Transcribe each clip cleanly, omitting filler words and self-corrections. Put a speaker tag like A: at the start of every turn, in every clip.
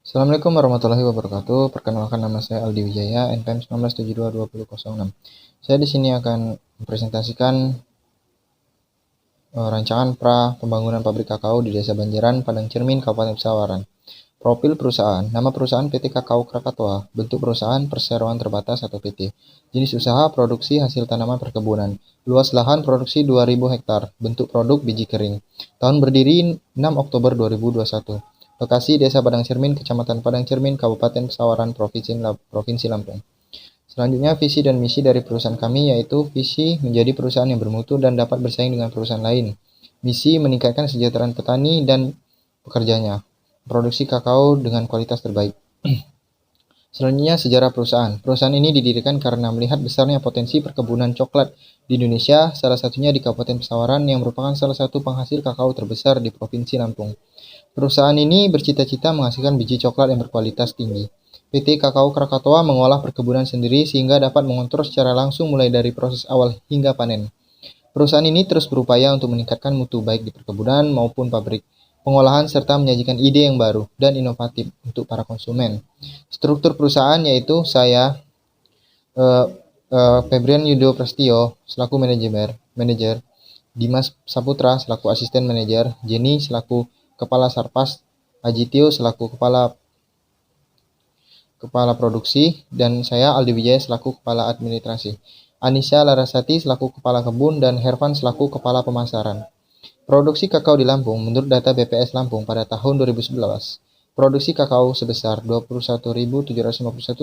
A: Assalamualaikum warahmatullahi wabarakatuh. Perkenalkan, nama saya Aldi Wijaya, NPM 19722006. Saya di sini akan mempresentasikan rancangan pra pembangunan pabrik kakao di Desa Banjiran, Padang Cermin, Kabupaten Pesawaran. Profil perusahaan: nama perusahaan PT Kakao Krakatau, bentuk perusahaan perseroan terbatas atau PT. Jenis usaha produksi hasil tanaman perkebunan. Luas lahan produksi 2000 hektar. Bentuk produk biji kering. Tahun berdiri 6 Oktober 2021. Lokasi Desa Padang Cermin, Kecamatan Padang Cermin, Kabupaten Pesawaran, Provinsi Lampung. Selanjutnya, visi dan misi dari perusahaan kami yaitu visi menjadi perusahaan yang bermutu dan dapat bersaing dengan perusahaan lain. Misi meningkatkan kesejahteraan petani dan pekerjanya. Produksi kakao dengan kualitas terbaik. Selanjutnya, sejarah perusahaan. Perusahaan ini didirikan karena melihat besarnya potensi perkebunan coklat di Indonesia, salah satunya di Kabupaten Pesawaran yang merupakan salah satu penghasil kakao terbesar di Provinsi Lampung. Perusahaan ini bercita-cita menghasilkan biji coklat yang berkualitas tinggi. PT Kakao Krakatau mengolah perkebunan sendiri sehingga dapat mengontrol secara langsung mulai dari proses awal hingga panen. Perusahaan ini terus berupaya untuk meningkatkan mutu baik di perkebunan maupun pabrik, pengolahan serta menyajikan ide yang baru dan inovatif untuk para konsumen. Struktur perusahaan yaitu saya, Febrian Yudo Prastio selaku manajer, Dimas Saputra selaku asisten manajer, Jenny selaku kepala Sarpas, Ajitio selaku kepala produksi, dan saya Aldi Wijaya selaku kepala administrasi. Anisha Larasati selaku kepala kebun dan Hervan selaku kepala pemasaran. Produksi kakao di Lampung menurut data BPS Lampung pada tahun 2011. Produksi kakao sebesar 21.751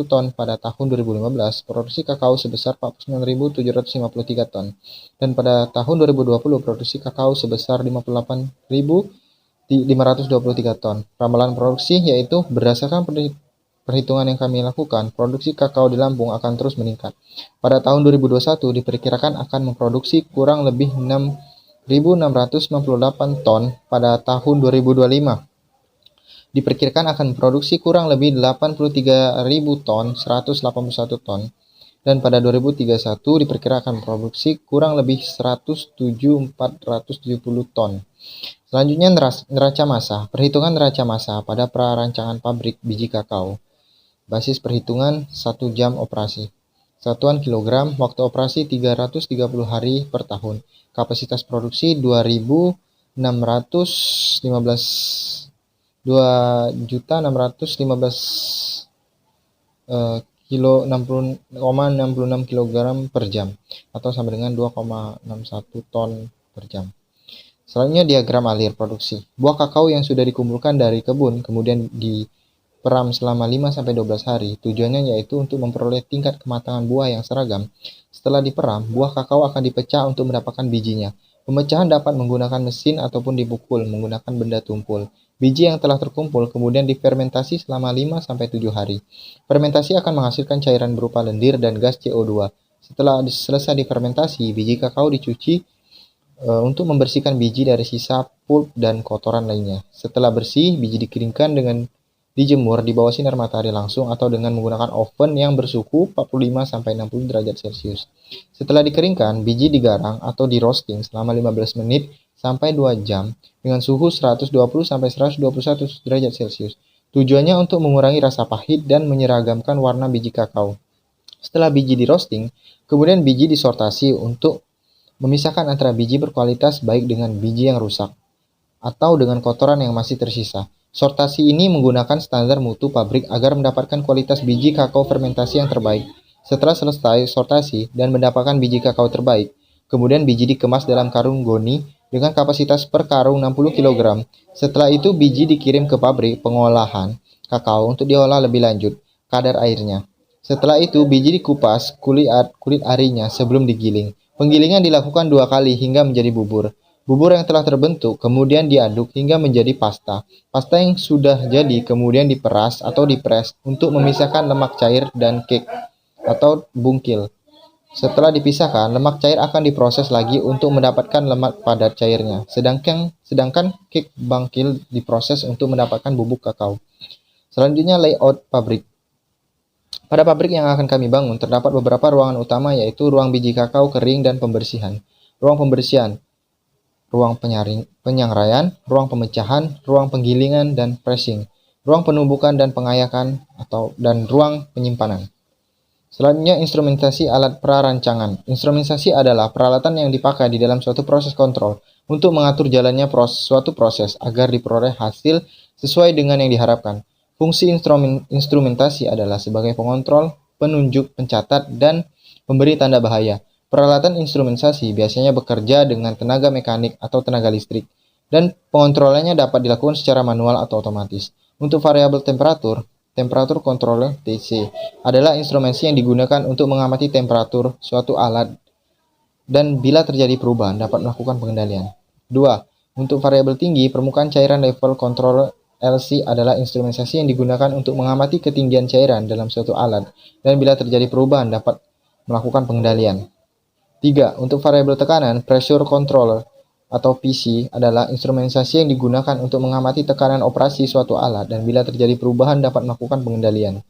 A: ton pada tahun 2015, produksi kakao sebesar 49.753 ton. Dan pada tahun 2020 produksi kakao sebesar 58.523 ton. Ramalan produksi yaitu berdasarkan perhitungan yang kami lakukan, produksi kakao di Lampung akan terus meningkat. Pada tahun 2021 diperkirakan akan memproduksi kurang lebih 6.698 ton. Pada tahun 2025 diperkirakan akan memproduksi kurang lebih 83.000 ton, 181 ton. Dan pada 2031 diperkirakan memproduksi kurang lebih 107.470 ton. Selanjutnya, neraca massa. Perhitungan neraca massa pada prarancangan pabrik biji kakao. Basis perhitungan 1 jam operasi. Satuan kilogram, waktu operasi 330 hari per tahun. Kapasitas produksi 2.615 kilo 60,66 kg per jam atau sama dengan 2,61 ton per jam. Selanjutnya, diagram alir produksi. Buah kakao yang sudah dikumpulkan dari kebun kemudian diperam selama 5-12 hari. Tujuannya yaitu untuk memperoleh tingkat kematangan buah yang seragam. Setelah diperam, buah kakao akan dipecah untuk mendapatkan bijinya. Pemecahan dapat menggunakan mesin ataupun dipukul menggunakan benda tumpul. Biji yang telah terkumpul kemudian difermentasi selama 5-7 hari. Fermentasi akan menghasilkan cairan berupa lendir dan gas CO2. Setelah selesai difermentasi, biji kakao dicuci untuk membersihkan biji dari sisa pulp dan kotoran lainnya. Setelah bersih, biji dikeringkan dengan dijemur di bawah sinar matahari langsung atau dengan menggunakan oven yang bersuhu 45-60 derajat Celcius. Setelah dikeringkan, biji digarang atau di roasting selama 15 menit sampai 2 jam dengan suhu 120-121 derajat Celcius. Tujuannya untuk mengurangi rasa pahit dan menyeragamkan warna biji kakao. Setelah biji di roasting, kemudian biji disortasi untuk memisahkan antara biji berkualitas baik dengan biji yang rusak atau dengan kotoran yang masih tersisa. Sortasi ini menggunakan standar mutu pabrik agar mendapatkan kualitas biji kakao fermentasi yang terbaik. Setelah selesai sortasi dan mendapatkan biji kakao terbaik, kemudian biji dikemas dalam karung goni dengan kapasitas per karung 60 kg. Setelah itu biji dikirim ke pabrik pengolahan kakao untuk diolah lebih lanjut kadar airnya. Setelah itu biji dikupas kulit arinya sebelum digiling. Penggilingan dilakukan 2 kali hingga menjadi bubur. Bubur yang telah terbentuk kemudian diaduk hingga menjadi pasta. Pasta yang sudah jadi kemudian diperas atau dipres untuk memisahkan lemak cair dan cake atau bungkil. Setelah dipisahkan, lemak cair akan diproses lagi untuk mendapatkan lemak padat cairnya. Sedangkan cake bangkil diproses untuk mendapatkan bubuk kakao. Selanjutnya, layout pabrik. Pada pabrik yang akan kami bangun, terdapat beberapa ruangan utama yaitu ruang biji kakao kering dan pembersihan, ruang pembersihan, ruang penyangraian, ruang pemecahan, ruang penggilingan, dan pressing. ruang penumbukan dan pengayakan dan ruang penyimpanan. Selanjutnya, instrumentasi alat prarancangan. Instrumentasi adalah peralatan yang dipakai di dalam suatu proses kontrol untuk mengatur jalannya suatu proses agar diperoleh hasil sesuai dengan yang diharapkan. Fungsi instrumentasi adalah sebagai pengontrol, penunjuk, pencatat, dan pemberi tanda bahaya. Peralatan instrumentasi biasanya bekerja dengan tenaga mekanik atau tenaga listrik, dan pengontrolannya dapat dilakukan secara manual atau otomatis. Untuk variabel temperatur controller TC adalah instrumensi yang digunakan untuk mengamati temperatur suatu alat dan bila terjadi perubahan dapat melakukan pengendalian. 2. Untuk variabel tinggi, permukaan cairan level controller LC adalah instrumentasi yang digunakan untuk mengamati ketinggian cairan dalam suatu alat dan bila terjadi perubahan dapat melakukan pengendalian. 3. Untuk variabel tekanan, pressure controller atau PC adalah instrumentasi yang digunakan untuk mengamati tekanan operasi suatu alat dan bila terjadi perubahan dapat melakukan pengendalian.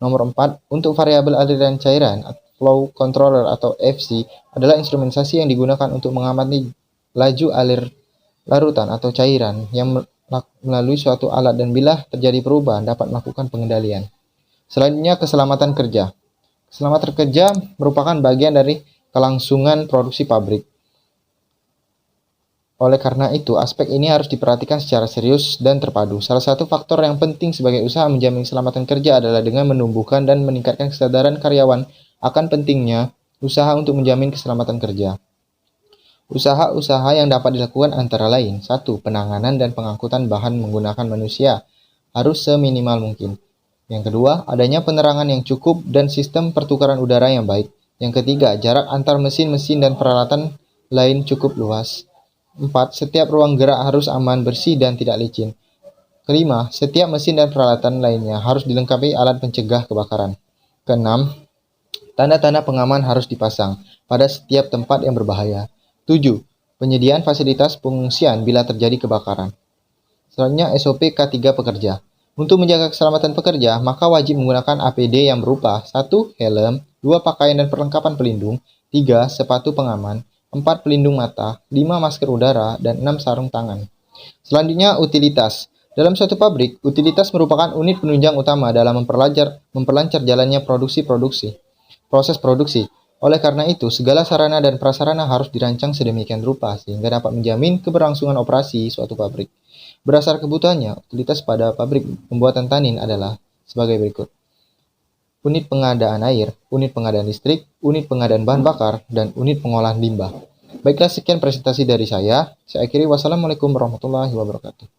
A: Nomor 4. Untuk variabel aliran cairan, flow controller atau FC adalah instrumentasi yang digunakan untuk mengamati laju alir larutan atau cairan yang melalui suatu alat dan bila terjadi perubahan dapat melakukan pengendalian. Selanjutnya, keselamatan kerja. Keselamatan kerja merupakan bagian dari kelangsungan produksi pabrik. Oleh karena itu, aspek ini harus diperhatikan secara serius dan terpadu. Salah satu faktor yang penting sebagai usaha menjamin keselamatan kerja adalah dengan menumbuhkan dan meningkatkan kesadaran karyawan akan pentingnya usaha untuk menjamin keselamatan kerja. Usaha-usaha yang dapat dilakukan antara lain: 1. Penanganan dan pengangkutan bahan menggunakan manusia harus seminimal mungkin. Yang kedua, adanya penerangan yang cukup dan sistem pertukaran udara yang baik. Yang ketiga, jarak antar mesin-mesin dan peralatan lain cukup luas. 4. Setiap ruang gerak harus aman, bersih, dan tidak licin. Kelima, setiap mesin dan peralatan lainnya harus dilengkapi alat pencegah kebakaran. Keenam, tanda-tanda pengaman harus dipasang pada setiap tempat yang berbahaya. 7. Penyediaan fasilitas pengungsian bila terjadi kebakaran. Selanjutnya, SOP K3 pekerja. Untuk menjaga keselamatan pekerja, maka wajib menggunakan APD yang berupa 1. Helm, 2. Pakaian dan perlengkapan pelindung, 3. Sepatu pengaman, 4. Pelindung mata, 5. Masker udara, dan 6. Sarung tangan. Selanjutnya, utilitas. Dalam suatu pabrik, utilitas merupakan unit penunjang utama dalam memperlancar jalannya proses produksi. Oleh karena itu, segala sarana dan prasarana harus dirancang sedemikian rupa sehingga dapat menjamin keberlangsungan operasi suatu pabrik. Berdasar kebutuhannya, utilitas pada pabrik pembuatan tanin adalah sebagai berikut: unit pengadaan air, unit pengadaan listrik, unit pengadaan bahan bakar, dan unit pengolahan limbah. Baiklah, sekian presentasi dari saya. Saya akhiri. Wassalamualaikum warahmatullahi wabarakatuh.